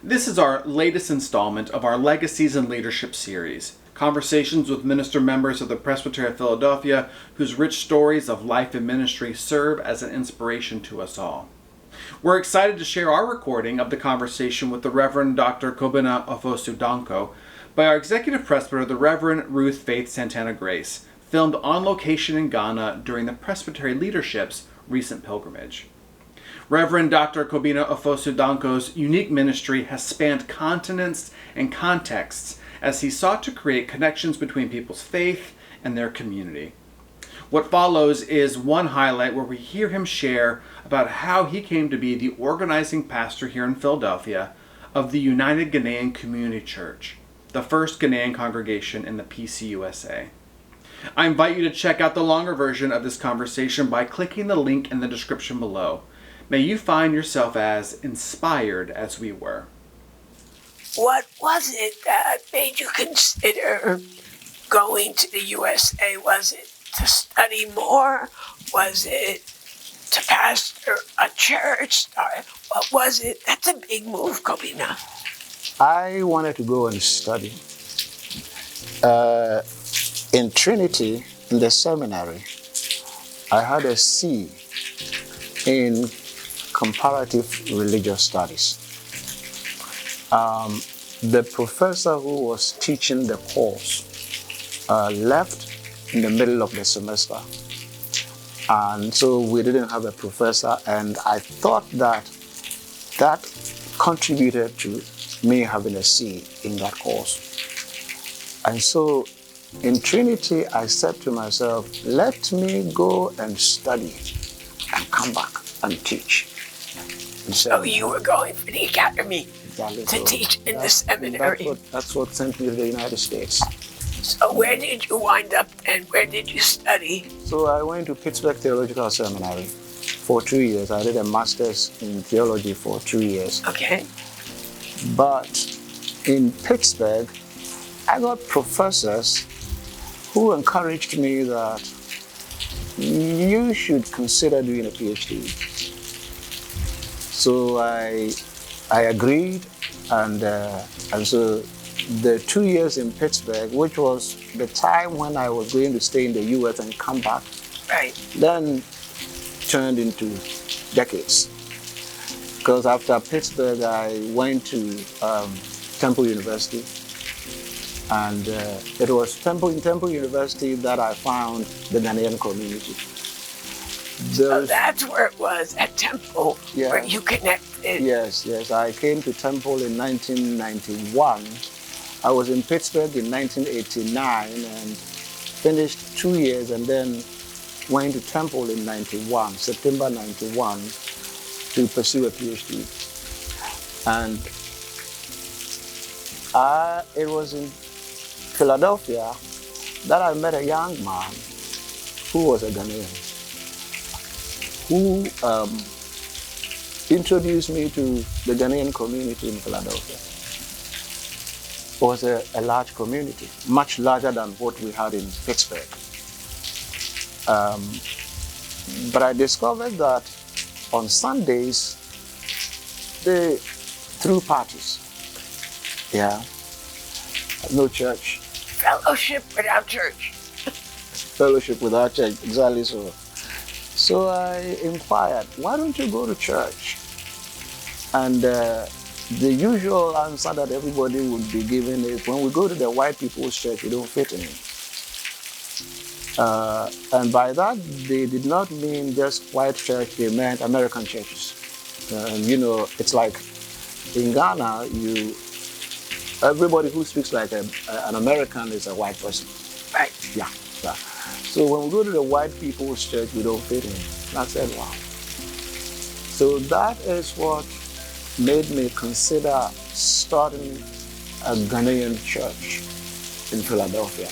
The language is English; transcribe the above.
This is our latest installment of our Legacies and Leadership series, conversations with minister members of the Presbytery of Philadelphia whose rich stories of life and ministry serve as an inspiration to us all. We're excited to share our recording of the conversation with the Reverend Dr. Kobina Ofosu-Donkoh by our Executive Presbyter, the Reverend Ruth Faith Santana-Grace, filmed on location in Ghana during the Presbytery leadership's recent pilgrimage. Reverend Dr. Kobina Ofosu-Donkoh's unique ministry has spanned continents and contexts as he sought to create connections between people's faith and their community. What follows is one highlight where we hear him share about how he came to be the organizing pastor here in Philadelphia of the United Ghanaian Community Church, the first Ghanaian congregation in the PCUSA. I invite you to check out the longer version of this conversation by clicking the link in the description below. May you find yourself as inspired as we were. What was it that made you consider going to the USA? Was it to study more? Was it to pastor a church? What was it? That's a big move, Kobina. I wanted to go and study. In Trinity, in the seminary, I had a C in comparative religious studies. The professor who was teaching the course left in the middle of the semester. And so we didn't have a professor, and I thought that contributed to me having a C in that course. And so in Trinity, I said to myself, let me go and study and come back and teach. So you were going for the academy to teach in the seminary. That's what sent me to the United States. So where did you wind up and where did you study? So I went to Pittsburgh Theological Seminary for 2 years. I did a master's in theology for 2 years. Okay. But in Pittsburgh, I got professors who encouraged me that you should consider doing a PhD. So I agreed, and so the 2 years in Pittsburgh, which was the time when I was going to stay in the U.S. and come back, right, then turned into decades. Because after Pittsburgh, I went to Temple University, and it was in Temple University that I found the Ghanaian community. So that's where it was, at Temple, yeah, where you connected. Yes. I came to Temple in 1991. I was in Pittsburgh in 1989 and finished 2 years, and then went to Temple in September 91, to pursue a PhD. And it was in Philadelphia that I met a young man who was a Ghanaian, who introduced me to the Ghanaian community in Philadelphia. It was a large community, much larger than what we had in Pittsburgh. But I discovered that on Sundays, they threw parties. Yeah, no church. Fellowship without church. Fellowship without church, exactly so. So I inquired, why don't you go to church? And the usual answer that everybody would be given is, when we go to the white people's church, we don't fit in. And by that, they did not mean just white church, they meant American churches. It's like in Ghana, everybody who speaks like an American is a white person. Right. Yeah. So when we go to the white people's church, we don't fit in. And I said, wow. So that is what made me consider starting a Ghanaian church in Philadelphia.